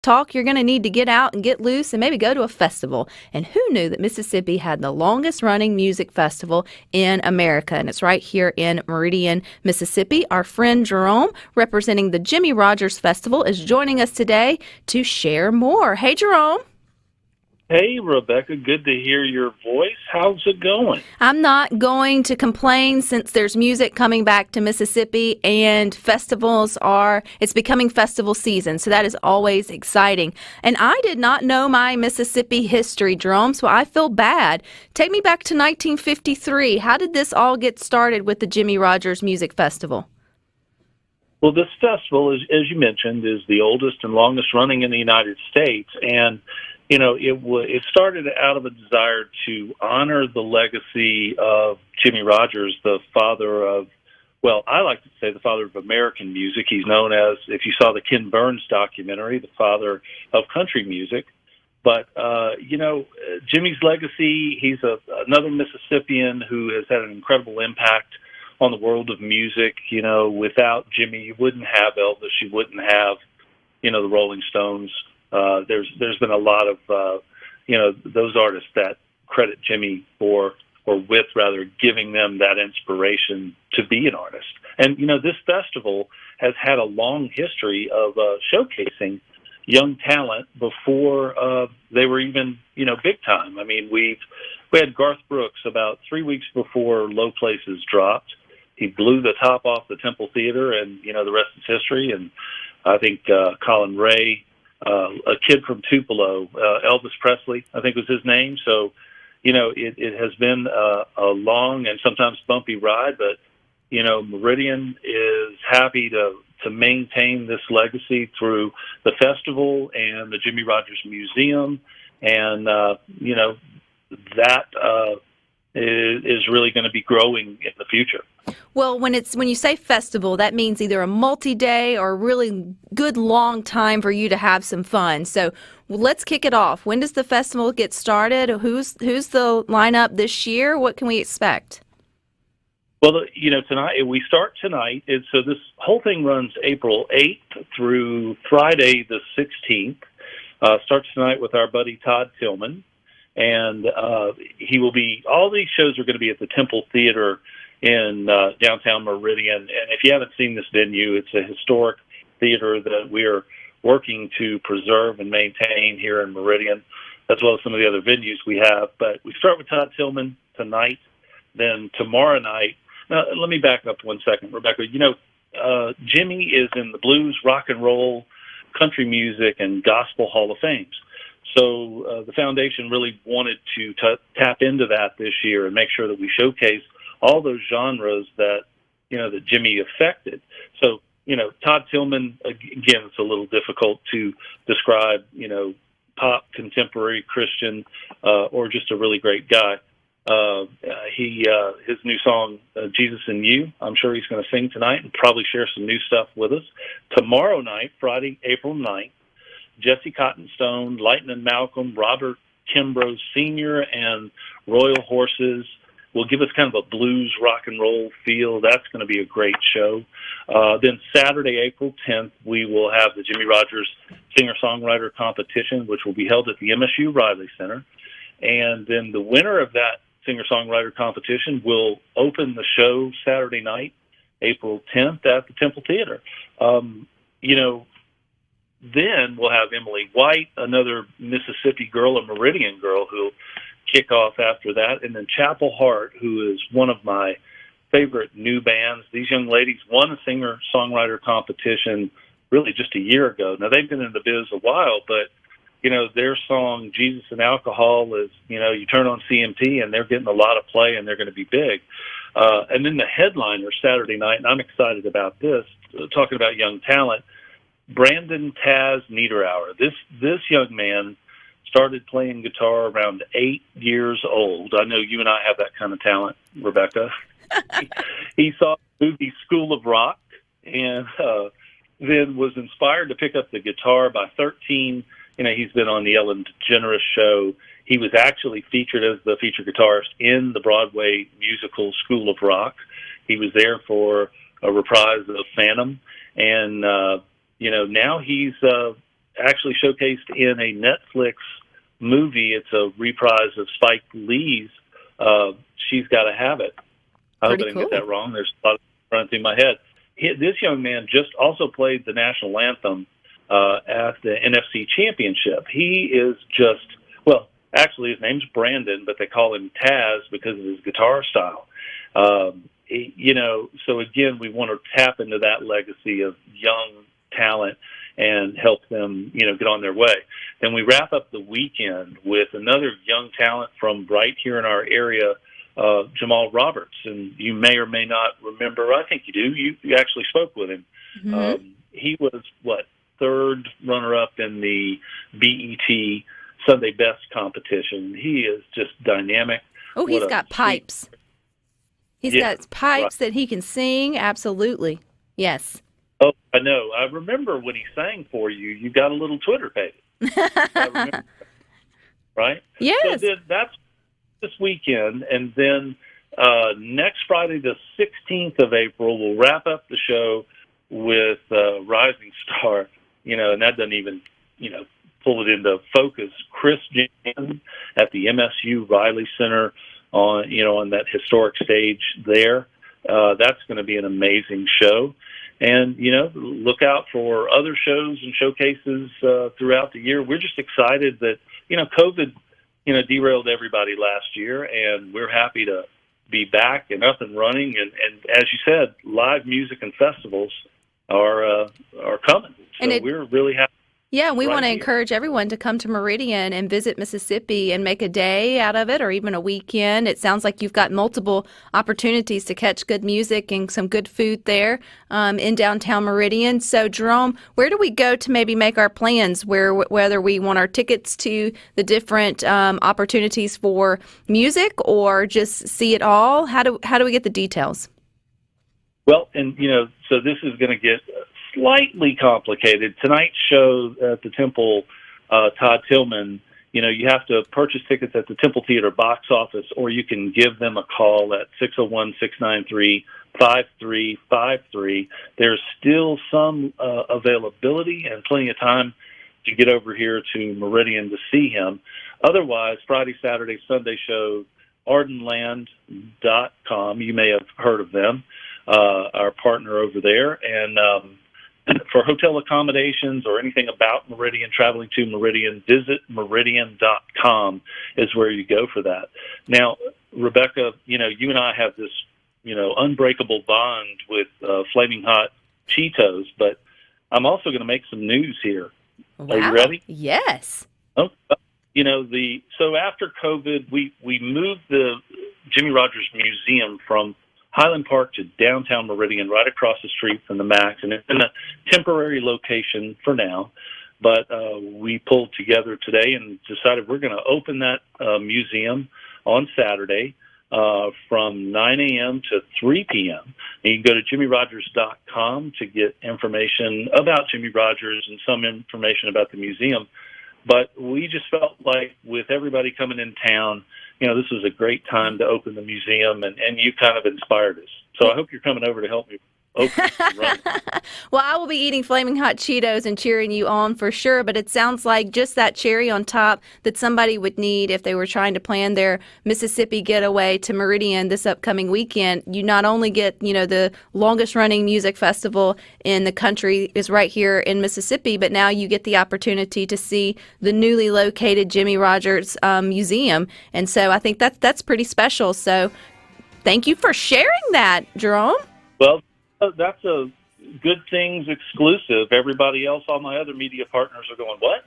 talk, you're going to need to get out and get loose and maybe go to a festival. And who knew that Mississippi had the longest running music festival in America? And it's right here in Meridian, Mississippi. Our friend Jerome, representing the Jimmie Rodgers Festival, is joining us today to share more. Hey, Jerome. Hey, Rebecca, good to hear your voice. How's it going? I'm not going to complain since there's music coming back to Mississippi and it's becoming festival season, so that is always exciting. And I did not know my Mississippi history, Jerome, so I feel bad. Take me back to 1953. How did this all get started with the Jimmie Rodgers Music Festival? Well, this festival, as you mentioned, is the oldest and longest running in the United States, and it started out of a desire to honor the legacy of Jimmie Rodgers, the father of, well, I like to say the father of American music. He's known as, if you saw the Ken Burns documentary, the father of country music. But, Jimmie's legacy, he's another Mississippian who has had an incredible impact on the world of music. Without Jimmie, you wouldn't have Elvis, you wouldn't have, the Rolling Stones. There's been a lot of, those artists that credit Jimmie with giving them that inspiration to be an artist. And, this festival has had a long history of showcasing young talent before they were even, big time. I mean, we had Garth Brooks about 3 weeks before Low Places dropped. He blew the top off the Temple Theater, and, the rest is history. And I think Colin Ray, a kid from Tupelo, Elvis Presley, I think was his name. So, it has been a long and sometimes bumpy ride, but, Meridian is happy to maintain this legacy through the festival and the Jimmie Rodgers Museum. And, that is really going to be growing in the future. Well, when you say festival, that means either a multi-day or a really good long time for you to have some fun. So let's kick it off. When does the festival get started? Who's the lineup this year? What can we expect? Well, tonight we start tonight. So this whole thing runs April 8th through Friday the 16th. Starts tonight with our buddy Todd Tillman. And he will be, all these shows are going to be at the Temple Theater in downtown Meridian. And if you haven't seen this venue, it's a historic theater that we're working to preserve and maintain here in Meridian, as well as some of the other venues we have. But we start with Todd Tillman tonight. Then tomorrow night, now let me back up 1 second, Rebecca. Jimmie is in the blues, rock and roll, country music, and gospel Hall of Fames. So the foundation really wanted to tap into that this year and make sure that we showcase all those genres that, that Jimmie affected. So, Todd Tillman, again, it's a little difficult to describe, pop, contemporary, Christian, or just a really great guy. His new song, Jesus and You, I'm sure he's going to sing tonight and probably share some new stuff with us. Tomorrow night, Friday, April 9th, Jesse Cottonstone, Lightnin' Malcolm, Robert Kimbrough Sr., and Royal Horses will give us kind of a blues rock and roll feel. That's going to be a great show. Then Saturday, April 10th, we will have the Jimmie Rodgers Singer-Songwriter Competition, which will be held at the MSU Riley Center. And then the winner of that Singer-Songwriter Competition will open the show Saturday night, April 10th, at the Temple Theater. Then we'll have Emily White, another Mississippi girl, a Meridian girl, who'll kick off after that. And then Chapel Hart, who is one of my favorite new bands. These young ladies won a singer-songwriter competition really just a year ago. Now, they've been in the biz a while, but, their song, Jesus and Alcohol, is, you turn on CMT and they're getting a lot of play and they're going to be big. And then the headliner Saturday night, and I'm excited about this, talking about young talent, Brandon Taz Niederauer. This young man started playing guitar around 8 years old. I know you and I have that kind of talent, Rebecca. He saw the movie School of Rock and then was inspired to pick up the guitar. By 13, he's been on the Ellen DeGeneres show. He was actually featured as the featured guitarist in the Broadway musical School of Rock. He was there for a reprise of Phantom. And, now he's actually showcased in a Netflix movie. It's a reprise of Spike Lee's She's Gotta Have It. I hope I didn't get that wrong. There's a lot of running through my head. This young man just also played the national anthem at the NFC Championship. He is just, well, actually his name's Brandon, but they call him Taz because of his guitar style. So again, we want to tap into that legacy of young talent and help them, get on their way. Then we wrap up the weekend with another young talent from right here in our area, Jamal Roberts. And you may or may not remember, I think you do, you actually spoke with him. Mm-hmm. He was, third runner-up in the BET Sunday Best competition. He is just dynamic. Oh, he's got pipes. He's got pipes that he can sing. Absolutely. Yes. Oh, I know. I remember when he sang for you, you got a little Twitter page. I remember, right? Yes. So then that's this weekend. And then next Friday, the 16th of April, we'll wrap up the show with Rising Star, and that doesn't even, pull it into focus. Chris Jan at the MSU Riley Center on that historic stage there. That's going to be an amazing show. And, look out for other shows and showcases throughout the year. We're just excited that, COVID, derailed everybody last year, and we're happy to be back and up and running. And as you said, live music and festivals are coming. So we're really happy. Yeah, we want to encourage everyone to come to Meridian and visit Mississippi and make a day out of it or even a weekend. It sounds like you've got multiple opportunities to catch good music and some good food there in downtown Meridian. So, Jerome, where do we go to maybe make our plans, whether we want our tickets to the different opportunities for music or just see it all? How do we get the details? Well, and, so this is going to get slightly complicated. Tonight's show at the Temple, Todd Tillman, you have to purchase tickets at the Temple Theater box office, or you can give them a call at 601-693-5353. There's still some availability and plenty of time to get over here to Meridian to see him. Otherwise, Friday, Saturday, Sunday show, ardenland.com. You may have heard of them, our partner over there. And for hotel accommodations or anything about Meridian, traveling to Meridian, visit meridian.com is where you go for that. Now, Rebecca, you and I have this, unbreakable bond with Flaming Hot Cheetos, but I'm also going to make some news here. Wow. Are you ready? Yes. Oh, so after COVID, we moved the Jimmie Rodgers Museum from Highland Park to downtown Meridian, right across the street from the Max, and it's in a temporary location for now. But we pulled together today and decided we're going to open that museum on Saturday from 9 a.m. to 3 p.m. And you can go to JimmieRodgers.com to get information about Jimmie Rodgers and some information about the museum. But we just felt like with everybody coming in town, this was a great time to open the museum, and you kind of inspired us. So I hope you're coming over to help me open and run. Well, I will be eating Flaming Hot Cheetos and cheering you on for sure, but it sounds like just that cherry on top that somebody would need if they were trying to plan their Mississippi getaway to Meridian this upcoming weekend. You not only get, the longest running music festival in the country is right here in Mississippi, but now you get the opportunity to see the newly located Jimmie Rodgers Museum. And so I think that's pretty special. So thank you for sharing that, Jerome. Well, that's a Good Things exclusive. Everybody else, all my other media partners are going, what?